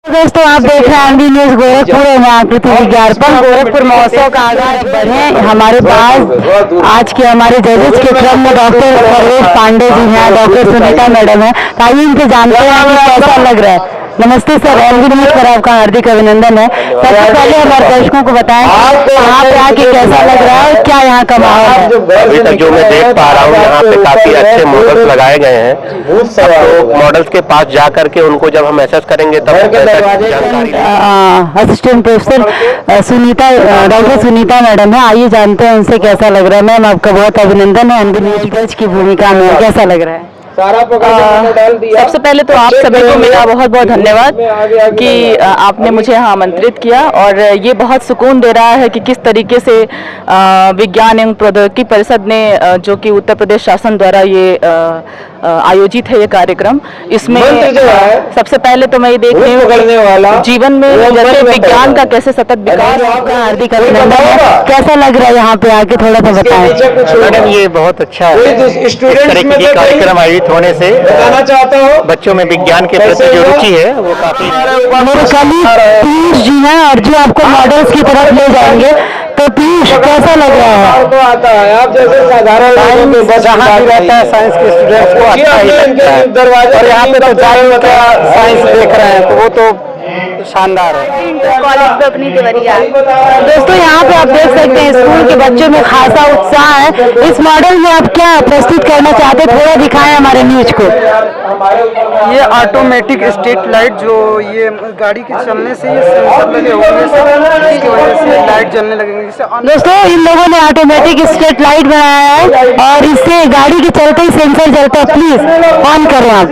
दोस्तों आप देख रहे हैं एमबी न्यूज गोरखपुर और मैं आकृति विज्ञापन। गोरखपुर महोत्सव का आगाज बढ़े। हमारे पास आज के हमारे जजेस के क्रम में डॉक्टर सर्वेश पांडे जी हैं, डॉक्टर सुनीता मैडम है। आइए इनसे जानते हैं कि कैसा लग रहा है। नमस्ते सर, एमबी न्यूज पर आपका हार्दिक अभिनंदन है। सबसे पहले हमारे दर्शकों को बताएं यहाँ पे आके कैसा लग रहा है, क्या यहाँ का माहौल है। अभी तक जो मैं देख पा रहा हूँ यहाँ पे काफी अच्छे मॉडल्स लगाए गए हैं। तो मॉडल्स के पास जा करके उनको जब हम एसेस करेंगे तब जानकारी। Assistant professor Sunita, doctor Sunita madam है। आइए जानते हैं उनसे कैसा लग रहा है। मैम आपका बहुत अभिनंदन है एमबी न्यूज जज की भूमिका में, कैसा लग रहा है। सबसे पहले तो आप सभी को मेरा बहुत बहुत धन्यवाद कि आपने मुझे यहाँ आमंत्रित किया, और ये बहुत सुकून दे रहा है कि किस तरीके से विज्ञान एवं प्रौद्योगिकी परिषद ने जो कि उत्तर प्रदेश शासन द्वारा ये आयोजित है ये कार्यक्रम, इसमें सबसे पहले तो मैं ये देख रही हूँ जीवन में जैसे विज्ञान का कैसे सतत विकास। आपका हार्दिक अभिनंदन है। कैसा लग रहा है यहाँ पे आके, थोड़ा सा बताएं। मैडम ये बहुत अच्छा है, इस तरह के कार्यक्रम आयोजित होने से बताना चाहता हूँ बच्चों में विज्ञान के प्रति जो रुचि है वो काफी। मेरे कलीग पीयूष जी हैं और जो आपको मॉडल्स की तरफ ले जाएंगे। तो पीयूष कैसा लग रहा है। तो आता है आप जैसे साधारण जहाँ भी रहता है साइंस के स्टूडेंट्स को अच्छा ही लगता है, और यहाँ पे तो जाएंगे का साइंस देख रहे हैं तो वो तो शानदार है। कॉलेज में अपनी देवरिया। दोस्तों यहाँ पे आप देख सकते हैं स्कूल के बच्चों में खासा उत्साह है। इस मॉडल में आप क्या प्रस्तुत करना चाहते हैं, थोड़ा दिखाएं हमारे न्यूज को। ये ऑटोमेटिक स्ट्रीट लाइट, जो ये गाड़ी के चलने से ये सेंसर लगे होने से इसकी वजह से लाइट जलने लगेंगे। दोस्तों इन लोगों ने ऑटोमेटिक स्ट्रीट लाइट बनाया है और इससे गाड़ी के चलते ही सेंसर जलता है। प्लीज ऑन करें आप।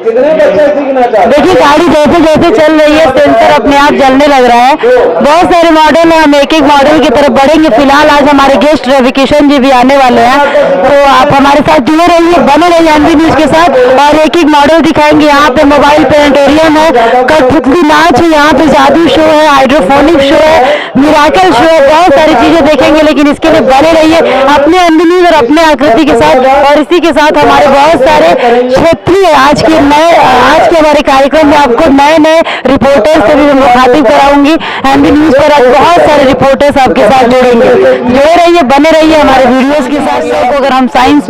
देखिए गाड़ी जैसे जैसे चल रही है सेंसर अपने आप जलने लग रहा है। बहुत सारे मॉडल हैं, हम एक एक मॉडल की तरफ बढ़ेंगे। फिलहाल आज हमारे गेस्ट रविकिशन जी भी आने वाले हैं, तो आप हमारे साथ जुड़े रहिए, बने रहिए एमबी न्यूज के साथ और एक एक मॉडल दिखाएंगे। यहाँ पे मोबाइल प्लानेटोरियम है, कठपुतली नाच है, यहाँ पे जादू शो है, हाइड्रोफोनिक शो है, मिराकल शो है, बहुत सारी चीजें देखेंगे। लेकिन इसके लिए बने रहिए अपने एमबी न्यूज और अपने आकृति के साथ। और इसी के साथ हमारे बहुत सारे क्षेत्रीय आज के हमारे कार्यक्रम में आपको नए नए रिपोर्टर्स से भी मुखातिब कराऊंगी। एमबी न्यूज पर आज बहुत सारे रिपोर्टर्स आपके साथ जुड़ेंगे। जुड़े रहिए, बने रहिए हमारे वीडियोस के साथ। अगर हम साइंस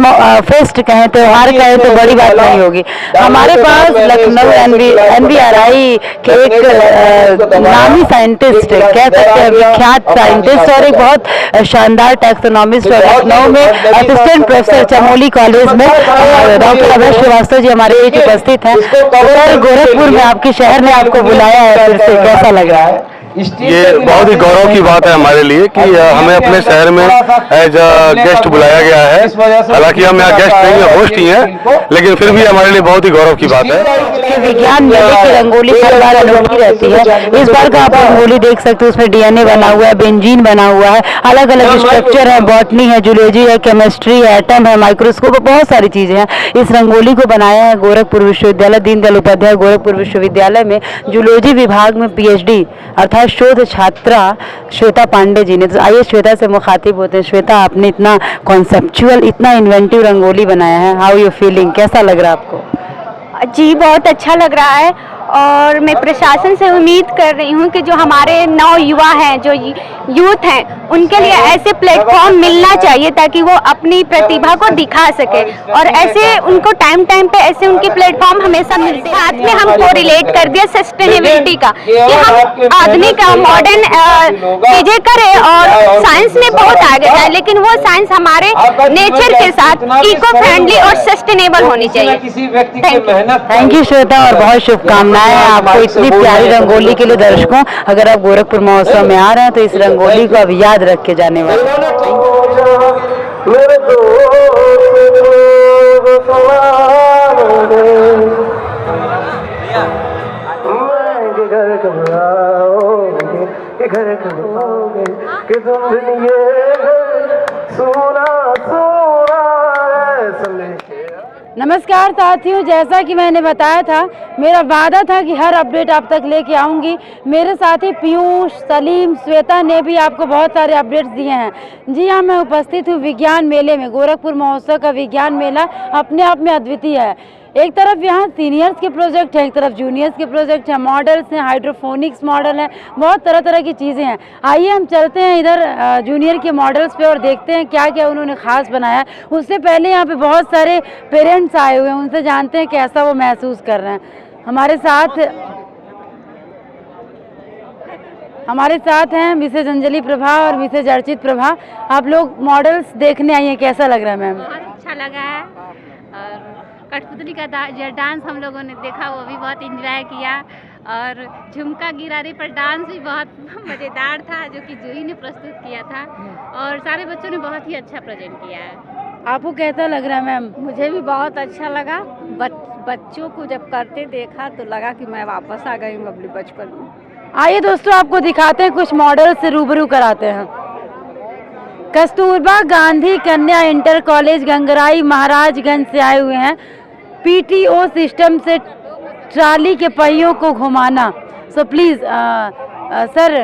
फेस्ट कहें, त्योहार कहें तो बड़ी बात नहीं होगी। हमारे पास लखनऊ NVRI के एक नामी साइंटिस्ट, कह सकते हैं विख्यात साइंटिस्ट और एक बहुत शानदार टैक्सोनॉमिस्ट, और लखनऊ में असिस्टेंट प्रोफेसर चमोली कॉलेज में डॉक्टर अभय श्रीवास्तव जी हमारे बीच उपस्थित है। गोरखपुर में आपके शहर ने आपको बुलाया है, फिर से कैसा लग रहा है। ये बहुत ही गौरव की बात है हमारे लिए कि हमें अपने शहर में एज अ गेस्ट बुलाया गया है। हालांकि हम यहाँ गेस्ट नहीं है, होस्ट ही हैं, लेकिन फिर भी हमारे लिए बहुत ही गौरव की बात है। विज्ञान मेले की रंगोली हर बार अनोखी रहती है। इस बार का आप रंगोली देख सकते हो, उसमें DNA बना हुआ है, बेंजीन बना हुआ है, अलग अलग स्ट्रक्चर है, बॉटनी है, जूलॉजी है, केमिस्ट्री है, एटम है, माइक्रोस्कोप, बहुत सारी चीजें हैं। इस रंगोली को बनाया है गोरखपुर विश्वविद्यालय, दीनदयाल उपाध्याय गोरखपुर विश्वविद्यालय में जूलॉजी विभाग में PhD अर्थात शोध छात्रा श्वेता पांडे जी ने। तो आइए श्वेता से मुखातिब होते हैं। श्वेता, आपने इतना कॉन्सेप्चुअल, इतना इन्वेंटिव रंगोली बनाया है, हाउ यू फीलिंग, कैसा लग रहा है आपको। जी बहुत अच्छा लग रहा है, और मैं प्रशासन से उम्मीद कर रही हूँ कि जो हमारे नव युवा हैं, जो यूथ हैं, उनके लिए ऐसे प्लेटफॉर्म मिलना चाहिए ताकि वो अपनी प्रतिभा को दिखा सके, और ऐसे उनको टाइम पे ऐसे उनके प्लेटफॉर्म हमेशा मिलते हैं। साथ में हमको रिलेट कर दिया सस्टेनेबिलिटी का, कि हम आधुनिक मॉडर्न चीजें करें और साइंस में बहुत आगे जाए, लेकिन वो साइंस हमारे नेचर के साथ इको फ्रेंडली और सस्टेनेबल होनी चाहिए। थैंक यू श्वेता, और बहुत शुभकामनाएं आपको इतनी प्यारी रंगोली के लिए। दर्शकों, अगर आप गोरखपुर महोत्सव में आ रहे हैं तो इस रंगोली को अब याद रख के जाने वाले। नमस्कार साथियों, जैसा कि मैंने बताया था, मेरा वादा था कि हर अपडेट आप तक लेके आऊँगी। मेरे साथी पीयूष, सलीम, श्वेता ने भी आपको बहुत सारे अपडेट्स दिए हैं। जी हाँ, मैं उपस्थित हूँ विज्ञान मेले में। गोरखपुर महोत्सव का विज्ञान मेला अपने आप में अद्वितीय है। एक तरफ यहाँ सीनियर्स के प्रोजेक्ट हैं, एक तरफ जूनियर्स के प्रोजेक्ट हैं, मॉडल्स हैं, हाइड्रोफोनिक्स मॉडल हैं, बहुत तरह तरह की चीज़ें हैं। आइए हम चलते हैं इधर जूनियर के मॉडल्स पे और देखते हैं क्या क्या उन्होंने ख़ास बनाया। उससे पहले यहाँ पे बहुत सारे पेरेंट्स आए हुए हैं, उनसे जानते हैं कैसा वो महसूस कर रहे हैं। हमारे साथ हैं मिसेज अंजलि प्रभा और मिसेज अर्चित प्रभा। आप लोग मॉडल्स देखने आई हैं, कैसा लग रहा है मैम? बहुत अच्छा लगा है और कठपुतली का जो डांस हम लोगों ने देखा वो भी बहुत एंजॉय किया और झुमका गिरारी पर डांस भी बहुत मज़ेदार था जो कि जूही ने प्रस्तुत किया था और सारे बच्चों ने बहुत ही अच्छा प्रेजेंट किया है। आपको कैसा लग रहा है मैम? मुझे भी बहुत अच्छा लगा। बच्चों को जब करते देखा तो लगा कि मैं वापस आ गई हूँ अपने बचपन में। आइए दोस्तों, आपको दिखाते हैं, कुछ मॉडल से रूबरू कराते हैं। कस्तूरबा गांधी कन्या इंटर कॉलेज गंगराई महाराजगंज से आए हुए हैं। पीटीओ सिस्टम से ट्राली के पहियों को घुमाना। सो प्लीज सर,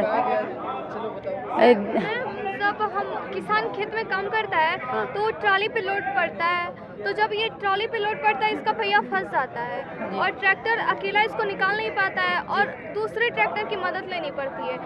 जब हम किसान खेत में काम करता है तो ट्रॉली पे लोड पड़ता है, तो जब ये ट्रॉली पे लोड पड़ता है इसका पहिया फंस जाता है और ट्रैक्टर अकेला इसको निकाल नहीं पाता है और दूसरे ट्रैक्टर की मदद लेनी पड़ती है।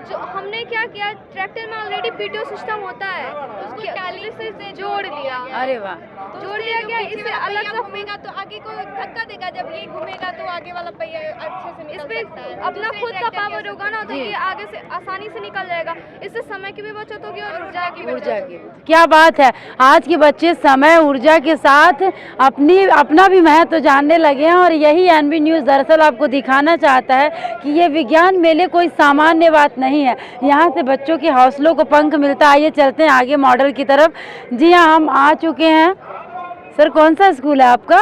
जो हमने क्या किया, ट्रैक्टर में ऑलरेडी पीटीओ सिस्टम होता है, उसको ट्रॉली से जोड़ लिया। अरे वाह, जोड़ दिया गया। इससे अलग से घूमेगा तो आगे को धक्का देगा, जब ये घूमेगा तो आगे वाला पहिया अच्छे से निकल सकता है। अपना खुद का पावर होगा ना तो ये आगे से आसानी से निकल जाएगा। इससे समय की भी बचत होगी और ऊर्जा की भी। क्या बात है, आज के बच्चे समय ऊर्जा के साथ अपना भी महत्व जानने लगे हैं और यही एनबी न्यूज़ दरअसल आपको दिखाना चाहता है कि ये विज्ञान मेले कोई सामान्य बात नहीं है। यहाँ से बच्चों के हौसलों को पंख मिलता है। आइए चलते हैं आगे मॉडल की तरफ। जी हाँ, हम आ चुके हैं। सर, कौन सा स्कूल है आपका?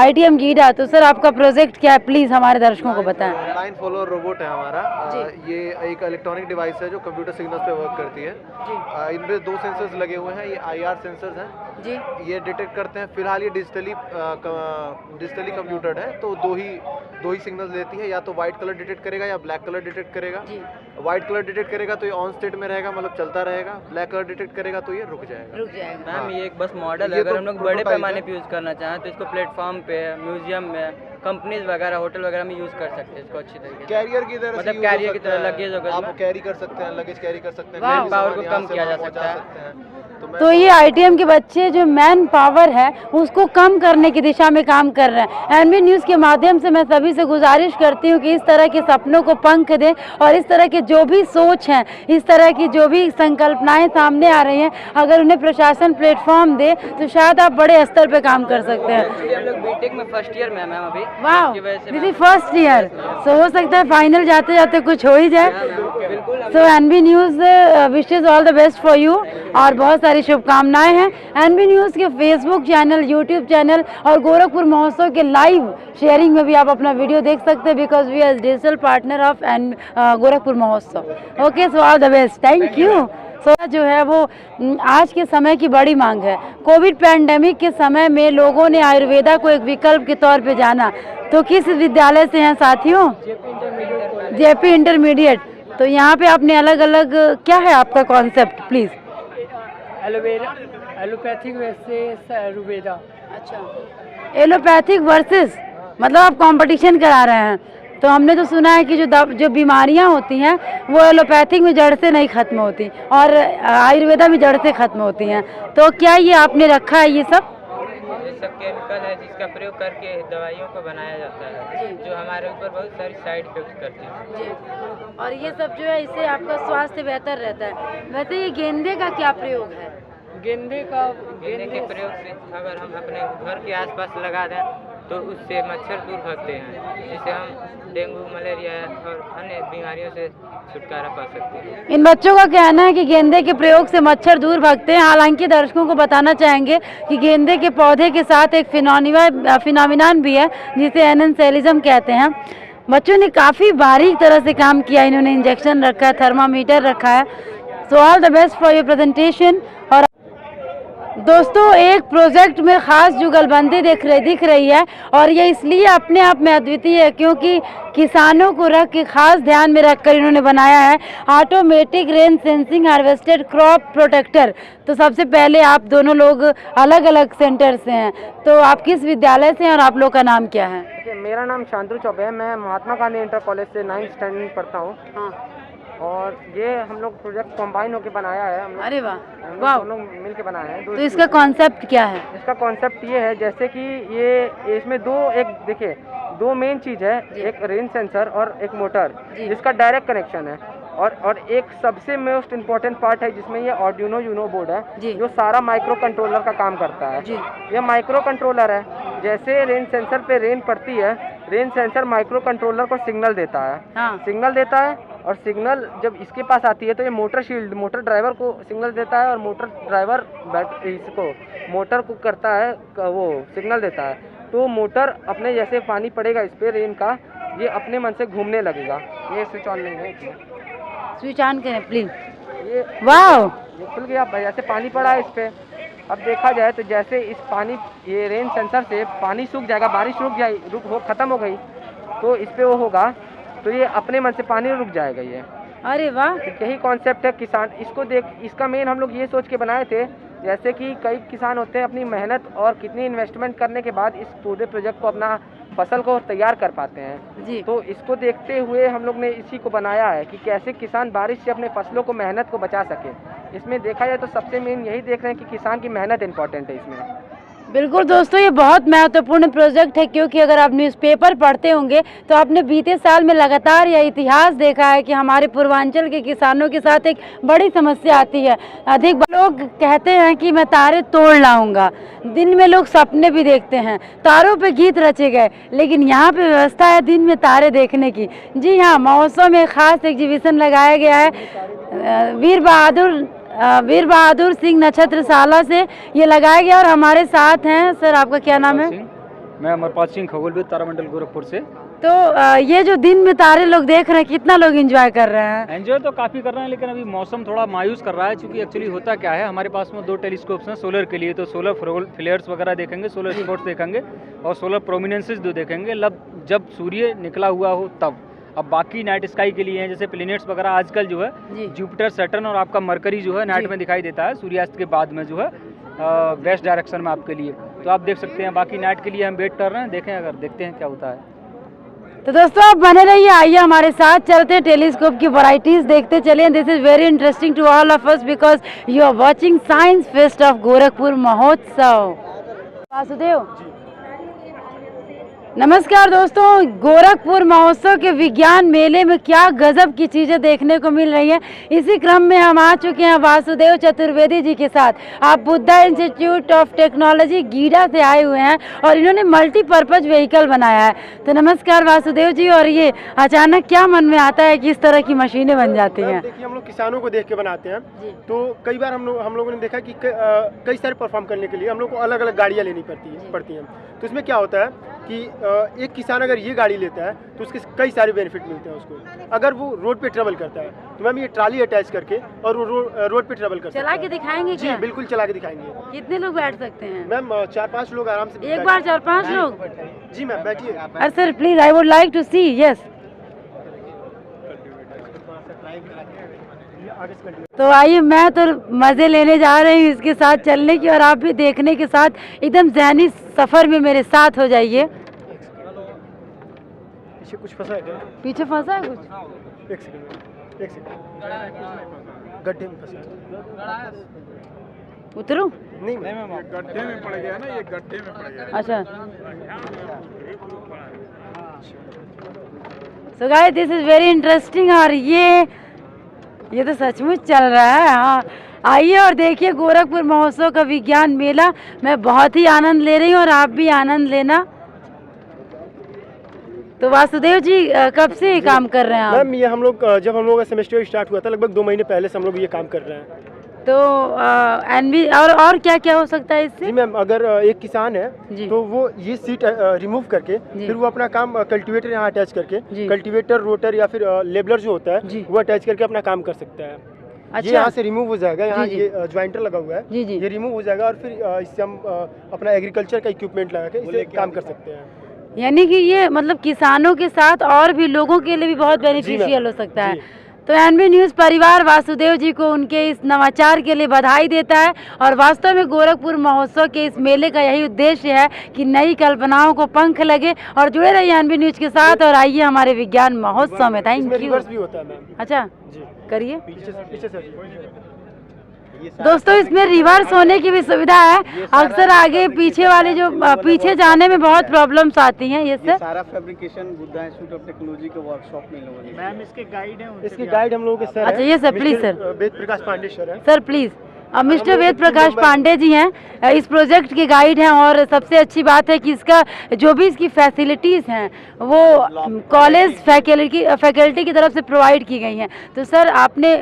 ITM गीडा। तो सर, आपका प्रोजेक्ट क्या है, प्लीज हमारे दर्शकों को बताएं। लाइन फॉलोअर रोबोट है हमारा। ये एक इलेक्ट्रॉनिक डिवाइस है जो कंप्यूटर सिग्नल्स पे वर्क करती है। इनमें 2 सेंसर्स लगे हुए हैं। ये IR सेंसर्स हैं जी। ये डिटेक्ट करते हैं। फिलहाल ये डिजिटली कंप्यूटर्ड है, तो दो ही सिग्नल्स लेती है। या तो व्हाइट कलर डिटेक्ट करेगा या ब्लैक कलर डिटेक्ट करेगा। व्हाइट कलर डिटेक्ट करेगा तो ये ऑन स्टेट में रहेगा, मतलब चलता रहेगा। ब्लैक कलर डिटेक्ट करेगा तो ये रुक जाएगा। मैम, ये एक बस मॉडल है। अगर हम लोग बड़े पैमाने पे यूज़ करना चाहें तो इसको प्लेटफॉर्म पे, म्यूजियम में, कंपनीज वगैरह, होटल वगैरह में यूज़ कर सकते हैं इसको अच्छी तरीके से। कैरियर की तरह, मतलब कैरियर की तरह लगेज वगैरह आप कैरी कर सकते हैं, लगेज कैरी कर सकते हैं। मैन पावर को कम किया जा सकता है। तो ये ITM के बच्चे जो मैन पावर है उसको कम करने की दिशा में काम कर रहे हैं। एनबी न्यूज़ के माध्यम से मैं सभी से गुजारिश करती हूँ कि इस तरह के सपनों को पंख दें और इस तरह के जो भी सोच हैं, इस तरह की जो भी संकल्पनाएं सामने आ रही हैं, अगर उन्हें प्रशासन प्लेटफॉर्म दे तो शायद आप बड़े स्तर पे काम कर सकते हैं। हम लोग बीटेक में फर्स्ट ईयर में मैम अभी। वाह, दिस इज फर्स्ट ईयर। सो हो सकता है फाइनल जाते जाते कुछ हो ही जाए। So NB news wishes all the best for you और बहुत सारी शुभकामनाएं हैं। एनबी न्यूज़ के फेसबुक चैनल, यूट्यूब चैनल और गोरखपुर महोत्सव के लाइव शेयरिंग में भी आप अपना वीडियो देख सकते हैं, because we are digital partner of Gorakhpur Mahotsav. Okay, so all the best, thank you. जो है वो आज के समय की बड़ी मांग है। कोविड पैंडेमिक के समय में लोगों ने आयुर्वेदा को एक विकल्प के तौर पे जाना। तो किस विद्यालय से हैं साथियों? JP intermediate. तो यहाँ पे आपने अलग अलग, क्या है आपका concept please? Allopathic versus Ayurveda. अच्छा, एलोपैथिक वर्सेस मतलब आप कंपटीशन करा रहे हैं। तो हमने तो सुना है कि जो बीमारियां होती हैं वो एलोपैथिक में जड़ से नहीं खत्म होती और आयुर्वेदा में जड़ से खत्म होती हैं। तो क्या ये आपने रखा है ये सब? ये सब केमिकल है जिसका प्रयोग करके दवाइयों को बनाया जाता है जो हमारे ऊपर बहुत सारी साइड इफेक्ट करती है। और ये सब जो है इससे आपका स्वास्थ्य बेहतर रहता है। वैसे ये गेंदे का क्या प्रयोग है? गेंदे के प्रयोग से अगर हम अपने घर के आसपास लगा दें तो उससे मच्छर दूर भागते हैं, जिससे हम डेंगू, मलेरिया और अन्य बीमारियों से छुटकारा पा सकते हैं। इन बच्चों का कहना है कि गेंदे के प्रयोग से मच्छर दूर भागते हैं। हालांकि दर्शकों को बताना चाहेंगे कि गेंदे के पौधे के साथ एक फिनोमिनन भी है जिसे एनेंसेलिज्म कहते हैं। बच्चों ने काफ़ी बारीक तरह से काम किया। इन्होंने इंजेक्शन रखा है, थर्मामीटर रखा है। सो all the best for your presentation. और दोस्तों एक प्रोजेक्ट में खास जुगलबंदी दिख रही है और ये इसलिए अपने आप में अद्वितीय है क्योंकि किसानों को रख के खास ध्यान में रखकर इन्होंने बनाया है automatic rain sensing harvested crop protector. तो सबसे पहले आप दोनों लोग अलग अलग सेंटर से हैं, तो आप किस विद्यालय से हैं और आप लोग का नाम क्या है? मेरा नाम शांतनु चौबे है, मैं महात्मा गांधी इंटर कॉलेज से 9th स्टैंडर्ड में पढ़ता हूँ। हाँ। और ये हम लोग प्रोजेक्ट कंबाइन होकर बनाया है। अरे वाह, हम लोग मिल के बनाए हैं। तो इसका कॉन्सेप्ट क्या है? इसका कॉन्सेप्ट ये है जैसे कि ये इसमें देखिए दो मेन चीज़ है, एक रेन सेंसर और एक मोटर जिसका डायरेक्ट कनेक्शन है और एक सबसे मोस्ट इम्पोर्टेंट पार्ट है जिसमें ये आर्डुइनो यूनो बोर्ड है जो सारा माइक्रो कंट्रोलर का काम करता है। ये माइक्रो कंट्रोलर है, जैसे रेन सेंसर पे रेन पड़ती है, रेन सेंसर माइक्रो कंट्रोलर को सिग्नल देता है। हाँ। सिग्नल देता है और सिग्नल जब इसके पास आती है तो ये मोटर ड्राइवर को सिग्नल देता है और मोटर ड्राइवर मोटर को करता है, वो सिग्नल देता है। तो मोटर अपने जैसे पानी पड़ेगा इस पे रेन का, ये अपने मन से घूमने लगेगा। ये स्विच ऑन लेंगे, स्विच ऑन करें प्लीज। ये वाह, ये खुल गया, जैसे पानी पड़ा है इस पे। अब देखा जाए तो जैसे इस पानी ये रेन सेंसर से पानी सूख जाएगा, बारिश खत्म हो गई तो इस पे वो होगा तो ये अपने मन से पानी रुक जाएगा ये। अरे वाह, यही कॉन्सेप्ट है किसान इसको इसका मेन हम लोग ये सोच के बनाए थे, जैसे कि कई किसान होते हैं अपनी मेहनत और कितनी इन्वेस्टमेंट करने के बाद इस पूरे प्रोजेक्ट को अपना फसल को तैयार कर पाते हैं जी। तो इसको देखते हुए हम लोग ने इसी को बनाया है कि कैसे किसान बारिश से अपने फसलों को मेहनत को बचा सके। इसमें देखा जाए तो सबसे मेन यही देख रहे हैं कि किसान की मेहनत इंपॉर्टेंट है इसमें। बिल्कुल दोस्तों, ये बहुत महत्वपूर्ण प्रोजेक्ट है क्योंकि अगर आप न्यूज़पेपर पढ़ते होंगे तो आपने बीते साल में लगातार यह इतिहास देखा है कि हमारे पूर्वांचल के किसानों के साथ एक बड़ी समस्या आती है। अधिक लोग कहते हैं कि मैं तारे तोड़ लाऊंगा, दिन में लोग सपने भी देखते हैं, तारों पे गीत रचे गए, लेकिन यहाँ पे व्यवस्था है दिन में तारे देखने की। जी हाँ, महोत्सव में खास एग्जीबिशन लगाया गया है वीर बहादुर सिंह नक्षत्रशाला से ये लगाया गया और हमारे साथ हैं। सर आपका क्या नाम है? मैं अमरपाल सिंह, खगोलविद, तारामंडल गोरखपुर से। तो ये जो दिन में तारे लोग देख रहे हैं, कितना लोग एंजॉय कर रहे हैं? एंजॉय तो काफ़ी कर रहे हैं, लेकिन अभी मौसम थोड़ा मायूस कर रहा है क्योंकि एक्चुअली होता क्या है, हमारे पास में 2 टेलीस्कोप्स हैं सोलर के लिए। तो सोलर फ्लेयर्स वगैरह देखेंगे, सोलर स्पॉट्स देखेंगे और सोलर प्रोमिनेंसेस जो देखेंगे जब सूर्य निकला हुआ हो तब। अब बाकी नाइट स्काई के लिए हैं, जैसे प्लैनेट्स वगैरह आजकल जो है जुपिटर, सैटर्न और आपका मरकरी जो है नाइट में दिखाई देता है सूर्यास्त के बाद में जो है वेस्ट डायरेक्शन में आपके लिए। तो आप देख सकते हैं, बाकी नाइट के लिए हम वेट कर रहे हैं, देखते हैं क्या होता है। तो दोस्तों आप बने रहिए, आइए हमारे साथ चलते हैं, टेलीस्कोप की वैरायटीज देखते चलिए। This is very interesting to all of us because you are watching science fest of Gorakhpur महोत्सव। वासुदेव, नमस्कार दोस्तों, गोरखपुर महोत्सव के विज्ञान मेले में क्या गजब की चीज़ें देखने को मिल रही हैं। इसी क्रम में हम आ चुके हैं वासुदेव चतुर्वेदी जी के साथ। आप Buddha institute of technology GIDA से आए हुए हैं और इन्होंने मल्टीपर्पज व्हीकल बनाया है। तो नमस्कार वासुदेव जी, और ये अचानक क्या मन में आता है कि इस तरह की मशीनें बन जाती हैं? देखिए, हम लोग किसानों को देख के बनाते हैं, तो कई बार हम लोगों ने देखा कि कई सारे परफॉर्म करने के लिए हम लोग को अलग अलग गाड़ियाँ लेनी पड़ती हैं। तो इसमें क्या होता है कि एक किसान अगर ये गाड़ी लेता है तो उसके कई सारे बेनिफिट मिलते हैं उसको। अगर वो रोड पे ट्रेवल करता है तो मैम ये ट्राली अटैच करके और वो रोड पे ट्रेवल कर सकता है। चला के दिखाएंगे जी, बिल्कुल चला के दिखाएंगे। कितने लोग बैठ सकते हैं? मैम 4-5 लोग आराम से। एक बार 4-5 लोग? जी मैम, बैठिए। अरे sir please, I would like to see. Yes, तो आइए, मैं तो मज़े लेने जा रही हूँ इसके साथ चलने की, और आप भी देखने के साथ एकदम ज़हनी सफ़र में मेरे साथ हो जाइए। पीछे कुछ फंसा है क्या? पीछे फंसा है कुछ? एक सेकंड, गड्ढे में फंसा है। उतरूं? नहीं मैम, गड्ढे में पड़ गया ना, ये गड्ढे में पड़ गया। अच्छा, so guys this is very interesting, और ये तो सचमुच चल रहा है। हाँ, आइए और देखिए गोरखपुर महोत्सव का विज्ञान मेला। मैं बहुत ही आनंद ले रही हूँ और आप भी आनंद लेना। तो वासुदेव जी, कब से ये काम कर रहे हैं आप? मैम, ये हम लोग जब हम लोग का सेमेस्टर स्टार्ट हुआ था लगभग 2 महीने पहले से हम लोग ये काम कर रहे हैं। तो एनवी और क्या क्या हो सकता है इससे? जी मैम, अगर एक किसान है तो वो ये सीट रिमूव करके फिर वो अपना काम कल्टीवेटर यहाँ अटैच करके, कल्टीवेटर, रोटर या फिर लेबलर जो होता है वो अटैच करके अपना काम कर सकता है। ये यहाँ से रिमूव हो जाएगा, यहाँ जी, जी। ये ज्वाइंटर लगा हुआ है, जी, जी। ये रिमूव हो जाएगा और फिर इससे हम अपना एग्रीकल्चर का इक्विपमेंट लगा के इसे काम कर सकते हैं। यानी कि ये मतलब किसानों के साथ और भी लोगों के लिए भी बहुत बेनिफिशियल हो सकता है। तो एनबी न्यूज़ परिवार वासुदेव जी को उनके इस नवाचार के लिए बधाई देता है और वास्तव में गोरखपुर महोत्सव के इस मेले का यही उद्देश्य है कि नई कल्पनाओं को पंख लगे। और जुड़े रहिए एनबी न्यूज़ के साथ और आइए हमारे विज्ञान महोत्सव में। Thank you. रिवर्स भी होता है मैम। अच्छा करिए पीछे से दोस्तों, इसमें रिवर्स होने की भी सुविधा है। अक्सर आगे पीछे वाले जो पीछे जाने में बहुत प्रॉब्लम्स आती हैं। ये सारा fabrication Buddha institute of technology के वर्कशॉप में लोगों ने। मैम इसके गाइड हैं, इसके गाइड हम लोगों के सर अच्छा, ये sir please sir Ved Prakash Pandey sir है। Sir please mister Ved Prakash Pandey ji हैं, इस प्रोजेक्ट के गाइड हैं। और सबसे अच्छी बात है कि इसका जो भी इसकी फैसिलिटीज़ हैं वो कॉलेज फैकल्टी की तरफ से प्रोवाइड की गई हैं। तो सर आपने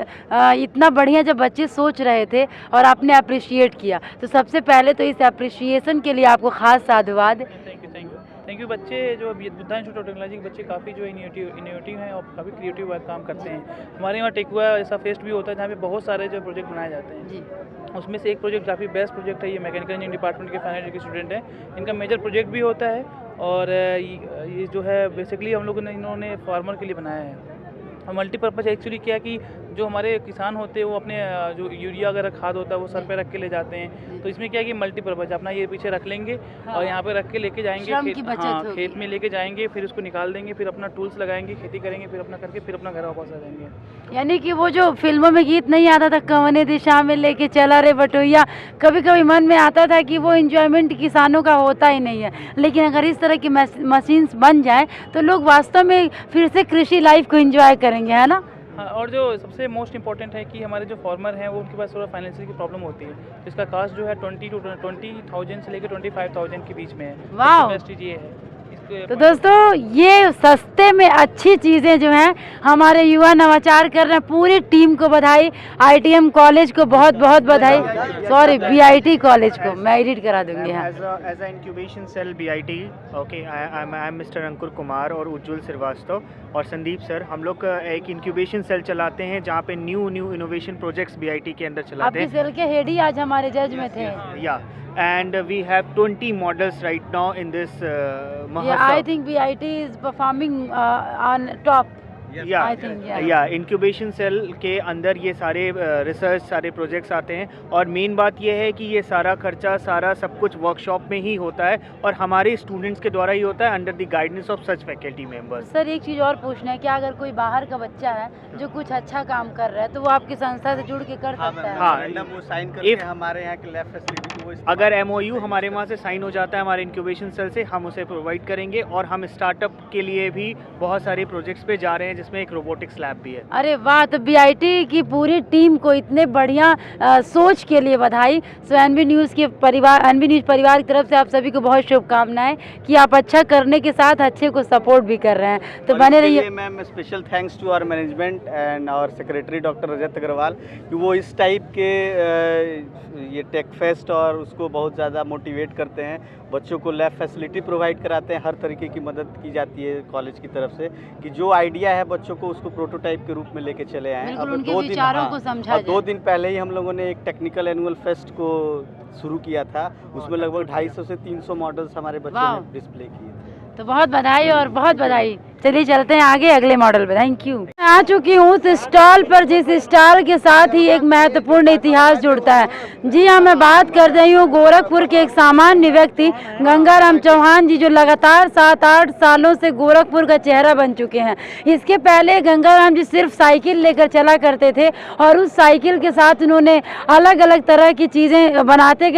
इतना बढ़िया जब बच्चे सोच रहे थे और आपने अप्रिशिएट किया, तो सबसे पहले तो इस अप्रिशिएशन के लिए आपको खास साधुवाद। Thank you. बच्चे जो बुद्धा इंस्टीट्यूट ऑफ टेक्नोलॉजी के बच्चे काफ़ी जो इनोवेटिव हैं और काफ़ी क्रिएटिव काम करते हैं। हमारे यहाँ टेकुआ ऐसा फेस्ट भी होता है जहाँ पे बहुत सारे जो प्रोजेक्ट बनाए जाते हैं जी। उसमें से एक प्रोजेक्ट काफ़ी बेस्ट प्रोजेक्ट है। ये मैकेनिकल इंजीनियरिंग डिपार्टमेंट के फाइनल ईयर के स्टूडेंट हैं, इनका मेजर प्रोजेक्ट भी होता है। और ये जो है बेसिकली हम लोगों ने इन्होंने फार्मर के लिए बनाया है। और मल्टीपर्पज़ एक्चुअली क्या है कि जो हमारे किसान होते हैं वो अपने जो यूरिया वगैरह खाद होता है वो सर पे रख के ले जाते हैं। तो इसमें क्या है कि मल्टीपर्पज़ अपना ये पीछे रख लेंगे और यहाँ पे रख के लेके जाएंगे खेत में लेके जाएंगे, फिर उसको निकाल देंगे, फिर अपना टूल्स लगाएंगे, खेती करेंगे, फिर अपना करके फिर अपना घर वापस आ जाएंगे। यानी कि वो जो फिल्मों में गीत नहीं आता था, कवने दिशा में लेके चला रे बटोइया, कभी कभी मन में आता था कि वो एंजॉयमेंट किसानों का होता ही नहीं है। लेकिन अगर इस तरह की मशीन्स बन जाए तो लोग वास्तव में फिर से कृषि लाइफ को एंजॉय करेंगे, है ना। हाँ, और जो सबसे मोस्ट इम्पॉर्टेंट है कि हमारे जो फार्मर हैं वो उनके पास थोड़ा फाइनेंशियल की प्रॉब्लम होती है। इसका कास्ट जो है 20,000 से लेकर 25,000 के बीच में है। वाह, बेस्ट चीज़ ये है। तो दोस्तों ये सस्ते में अच्छी चीज़ें जो हैं हमारे युवा नवाचार कर रहे हैं। पूरी टीम को बधाई, ITM कॉलेज को बहुत बहुत बधाई, सॉरी BIT कॉलेज को, मैं एडिट करा दूंगी। हाँ, as a incubation cell BIT, okay, I am mister Ankur Kumar और उज्ज्वल श्रीवास्तव और संदीप सर। हम लोग एक इंक्यूबेशन सेल चलाते हैं जहाँ पे न्यू इनोवेशन प्रोजेक्ट्स BIT के अंदर चलाते हैं। आपके सेल के हेड ही आज हमारे जज में थे। या and we have 20 models right now in this Mahotsav. Yeah, I think BIT is performing on top. या इंक्यूबेशन सेल के अंदर ये सारे रिसर्च सारे प्रोजेक्ट्स आते हैं। और मेन बात ये है कि ये सारा खर्चा सारा सब कुछ वर्कशॉप में ही होता है और हमारे स्टूडेंट्स के द्वारा ही होता है under the guidance of such faculty members. Sir एक चीज़ और पूछना है, क्या अगर कोई बाहर का बच्चा है जो कुछ अच्छा काम कर रहा है तो वो आपकी संस्था से जुड़ के कर सकता है? हाँ, वो साइन करके हमारे यहाँ के लैब फैसिलिटी अगर MOU हमारे वहाँ से साइन हो जाता है हमारे इंक्यूबेशन सेल से, हम उसे प्रोवाइड करेंगे। और हम स्टार्टअप के लिए भी बहुत सारे प्रोजेक्ट्स पे जा रहे हैं जिसमें एक रोबोटिक्स लैब भी है। अरे वाह, तो BIT की पूरी टीम को इतने बढ़िया सोच के लिए बधाई। सो एनबी न्यूज़ परिवार की तरफ से आप सभी को बहुत शुभकामनाएं कि आप अच्छा करने के साथ अच्छे को सपोर्ट भी कर रहे हैं। तो बने रहिए। Ma'am special thanks to our management and our secretary doctor Rajat Agarwal कि वो इस टाइप के ये टेक फेस्ट और उसको बहुत ज़्यादा मोटिवेट करते हैं। बच्चों को लैब फैसिलिटी प्रोवाइड कराते हैं, हर तरीके की मदद की जाती है कॉलेज की तरफ से कि जो आइडिया है बच्चों को उसको प्रोटोटाइप के रूप में लेके चले आए। अब 2 दिन पहले ही हम लोगों ने एक टेक्निकल एनुअल फेस्ट को शुरू किया था, उसमें लगभग 250 से 300 मॉडल्स हमारे बच्चों ने डिस्प्ले किए थे। तो बहुत बधाई और बहुत बधाई। चलिए चलते हैं आगे अगले मॉडल पे। Thank you. मैं आ चुकी हूँ उस स्टॉल पर जिस स्टॉल के साथ ही एक महत्वपूर्ण इतिहास जुड़ता है। जी हाँ, मैं बात कर रही हूँ गोरखपुर के एक सामान्य व्यक्ति गंगाराम चौहान जी, जो लगातार 7-8 सालों से गोरखपुर का चेहरा बन चुके हैं। इसके पहले गंगाराम जी सिर्फ साइकिल लेकर चला करते थे और उस साइकिल के साथ उन्होंने अलग अलग तरह की चीज़ें बनाते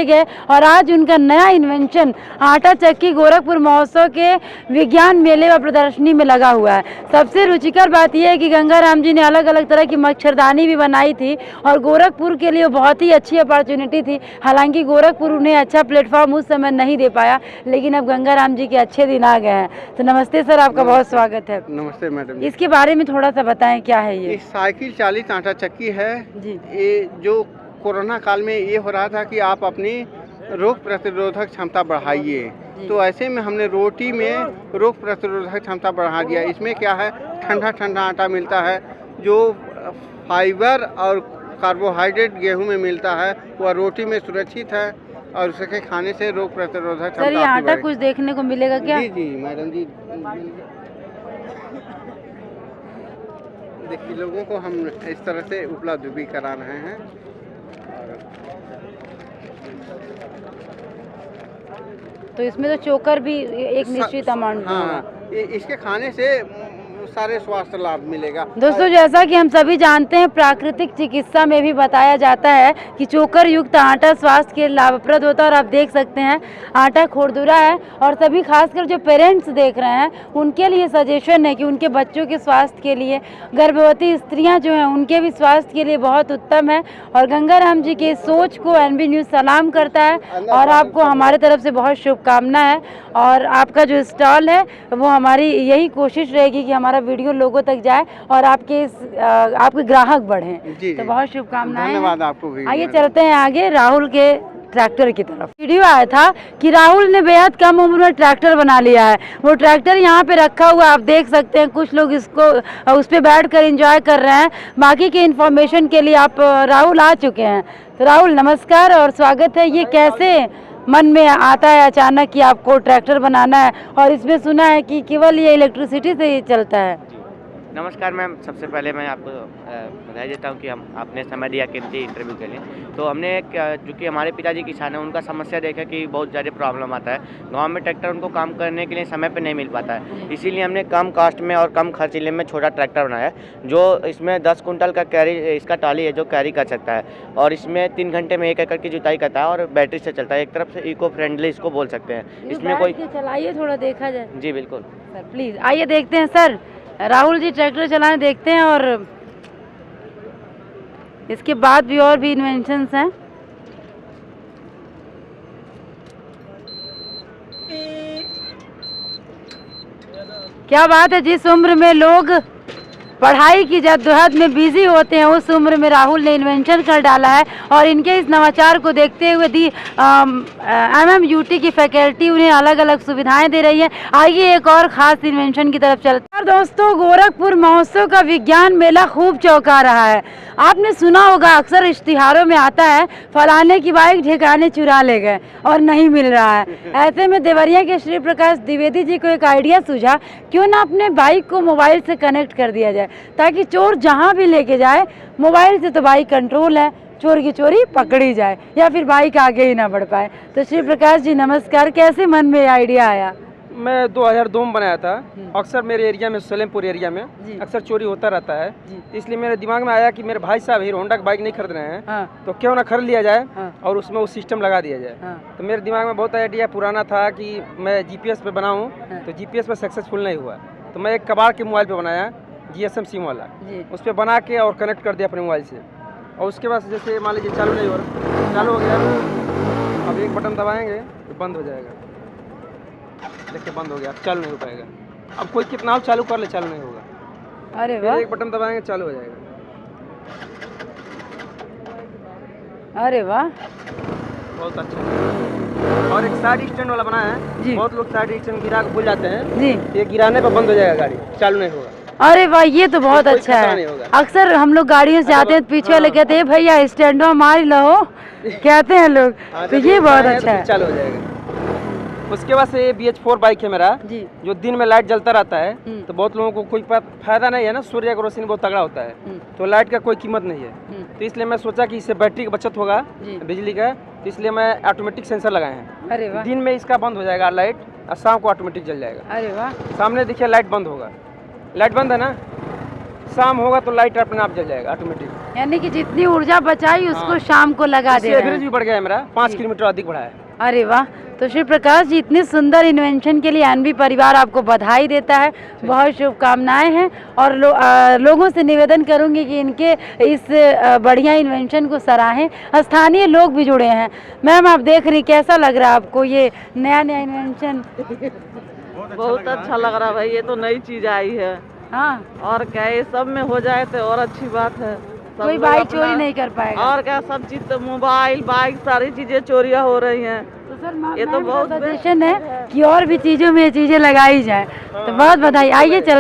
गए और आज उनका नया इन्वेंशन आटा चक्की गोरखपुर महोत्सव के विज्ञान मेले व प्रदर्शनी में लगा हुआ है। सबसे रुचिकर बात यह है कि गंगाराम जी ने अलग अलग तरह की मच्छरदानी भी बनाई थी और गोरखपुर के लिए बहुत ही अच्छी अपॉर्चुनिटी थी। हालांकि गोरखपुर उन्हें अच्छा प्लेटफॉर्म उस समय नहीं दे पाया, लेकिन अब गंगाराम जी के अच्छे दिन आ गए हैं। तो नमस्ते सर, आपका बहुत स्वागत है। नमस्ते मैडम। इसके बारे में थोड़ा सा बताएं, क्या है ये? साइकिल चालित आटा चक्की है जी। ये जो कोरोना काल में ये हो रहा था कि आप अपनी रोग प्रतिरोधक क्षमता बढ़ाइए, तो ऐसे में हमने रोटी में रोग प्रतिरोधक क्षमता बढ़ा दिया। इसमें क्या है, ठंडा ठंडा आटा मिलता है जो फाइबर और कार्बोहाइड्रेट गेहूं में मिलता है, वह रोटी में सुरक्षित है और उसके खाने से रोग प्रतिरोधक सर ये आटा कुछ देखने को मिलेगा क्या? जी जी मैडम जी, देखिए लोगों को हम इस तरह से उपलब्ध भी करा रहे हैं। तो इसमें तो चोकर भी एक निश्चित अमाउंट में होगा। हाँ, इसके खाने से सारे स्वास्थ्य लाभ मिलेगा। दोस्तों जैसा कि हम सभी जानते हैं प्राकृतिक चिकित्सा में भी बताया जाता है कि चोकर युक्त आटा स्वास्थ्य के लाभप्रद होता है। और आप देख सकते हैं आटा खुरदुरा है और सभी खासकर जो पेरेंट्स देख रहे हैं उनके लिए सजेशन है कि उनके बच्चों के स्वास्थ्य के लिए, गर्भवती स्त्रियां जो हैं उनके भी स्वास्थ्य के लिए बहुत उत्तम है। और गंगाराम जी की सोच को एनबी न्यूज़ सलाम करता है और आपको हमारे तरफ से बहुत शुभकामना है। और आपका जो स्टॉल है वो हमारी यही कोशिश रहेगी कि हमारा वीडियो लोगों तक जाए और आपके ग्राहक बढ़ें। तो बहुत शुभकामनाएं। धन्यवाद आपको भी। आइए चलते हैं आगे राहुल के ट्रैक्टर की तरफ। वीडियो आया था कि राहुल ने बेहद कम उम्र में ट्रैक्टर बना लिया है। वो ट्रैक्टर यहाँ पे रखा हुआ आप देख सकते हैं, कुछ लोग इसको उस पर बैठ कर एंजॉय कर रहे हैं। बाकी के इन्फॉर्मेशन के लिए आप राहुल आ चुके हैं। तो राहुल नमस्कार और स्वागत है। ये कैसे मन में आता है अचानक कि आपको ट्रैक्टर बनाना है और इसमें सुना है कि केवल ये इलेक्ट्रिसिटी से ही चलता है? नमस्कार मैम, सबसे पहले मैं आपको बधाई देता हूँ कि आपने समय दिया कीमती इंटरव्यू के लिए। तो हमने चूँकि हमारे पिताजी किसान हैं, उनका समस्या देखा कि बहुत ज़्यादा प्रॉब्लम आता है गांव में, ट्रैक्टर उनको काम करने के लिए समय पे नहीं मिल पाता है। इसीलिए हमने कम कास्ट में और कम खर्चीले में छोटा ट्रैक्टर बनाया है जो इसमें 10 कुंटल का कैरी इसका ट्रॉली है जो कैरी कर सकता है और इसमें 3 घंटे में 1 एकड़ की जुताई करता है और बैटरी से चलता है। एक तरफ से इको फ्रेंडली इसको बोल सकते हैं। इसमें कोई चलाइए थोड़ा देखा जाए। जी बिल्कुल सर प्लीज़ आइए देखते हैं। सर राहुल जी ट्रैक्टर चलाने देखते हैं और इसके बाद भी और भी इन्वेंशंस हैं। क्या बात है, जिस उम्र में लोग पढ़ाई की जद्दोजहद में बिजी होते हैं उस उम्र में राहुल ने इन्वेंशन कर डाला है। और इनके इस नवाचार को देखते हुए MMUT की फैकल्टी उन्हें अलग अलग सुविधाएं दे रही है। आइए एक और खास इन्वेंशन की तरफ चलते हैं। दोस्तों गोरखपुर महोत्सव का विज्ञान मेला खूब चौंका रहा है। आपने सुना होगा अक्सर इश्तिहारों में आता है फलाने की बाइक ठिकाने चुरा ले गए और नहीं मिल रहा है। ऐसे में देवरिया के श्री प्रकाश द्विवेदी जी को एक आइडिया सूझा, क्यों ना अपने बाइक को मोबाइल से कनेक्ट कर दिया जाए ताकि चोर जहां भी लेके जाए मोबाइल से तो बाइक कंट्रोल है, चोर की चोरी पकड़ी जाए या फिर बाइक आगे ही ना बढ़ पाए। तो श्री प्रकाश जी नमस्कार, कैसे मन में आइडिया आया? मैं 2002 में बनाया था। अक्सर मेरे एरिया में सलेमपुर एरिया में अक्सर चोरी होता रहता है, इसलिए मेरे दिमाग में आया कि मेरे भाई साहब हीरो होंडा की बाइक नहीं खरीद रहे हैं तो क्यों ना खरीद लिया जाए और उसमें वो सिस्टम लगा दिया जाए। तो मेरे दिमाग में बहुत आइडिया पुराना था कि मैं GPS पे बनाऊं, तो GPS पे सक्सेसफुल नहीं हुआ तो मैं एक कबाड़ के मोबाइल पे बनाया GSM सिम वाला, उस पर बना के और कनेक्ट कर दिया अपने मोबाइल से। और उसके बाद जैसे मान लीजिए चालू नहीं हो रहा, चालू हो गया, अब एक बटन दबाएंगे तो बंद हो जाएगा। देखिए बंद हो गया, चालू नहीं हो पाएगा। अब कोई कितना चालू कर ले चालू नहीं होगा। अरे वाह, एक बटन दबाएंगे चालू हो जाएगा। अरे वाह बहुत अच्छा। और एक साइड स्टैंड वाला बनाया है, बहुत लोग साइड स्टैंड गिरा के भूल जाते हैं जी, ये गिराने पर बंद हो जाएगा गाड़ी, चालू नहीं होगा। अरे वाह ये तो बहुत अच्छा है। अक्सर हम लोग गाड़ियों से आते हैं पीछे वाले कहते हैं भैया स्टैंडो मार लो कहते हैं लोग, तो ये बहुत अच्छा है, चालू हो जाएगा। उसके बाद से ये BH4 बाइक है मेरा जी, जो दिन में लाइट जलता रहता है तो बहुत लोगों को कोई फायदा नहीं है ना, सूर्य की रोशनी बहुत तगड़ा होता है तो लाइट का कोई कीमत नहीं है। तो इसलिए मैं सोचा कि इससे बैटरी की बचत होगा बिजली का, तो इसलिए मैं ऑटोमेटिक सेंसर लगाए हैं। अरे वाह, दिन में इसका बंद हो जाएगा लाइट और शाम को ऑटोमेटिक जल जाएगा। अरे वाह, सामने देखिए लाइट बंद होगा, लाइट बंद है ना, शाम होगा तो लाइट अपने आप जल जाएगा ऑटोमेटिक। यानी कि जितनी ऊर्जा बचाई उसको शाम को लगा दे। एवरेज भी बढ़ गया है मेरा, 5 किलोमीटर अधिक बढ़ा है। अरे वाह, तो श्री प्रकाश जी इतने सुंदर इन्वेंशन के लिए एनबी परिवार आपको बधाई देता है, बहुत शुभकामनाएं हैं। और लोगों से निवेदन करूंगी कि इनके इस बढ़िया इन्वेंशन को सराहें। स्थानीय लोग भी जुड़े हैं। मैम आप देख रही, कैसा लग रहा है आपको ये नया नया इन्वेंशन? बहुत अच्छा लग रहा है भाई, ये तो नई चीज आई है। हाँ, और क्या ये सब में हो जाए तो और अच्छी बात है, कोई बाइक चोरी नहीं कर पाएगा। और क्या, सब चीज तो मोबाइल बाइक सारी चीजें चोरियां हो रही हैं। तो सर ये तो बहुत सजेशन है कि और भी चीजों में ये चीजें लगाई जाए। तो बहुत बधाई। आइए चल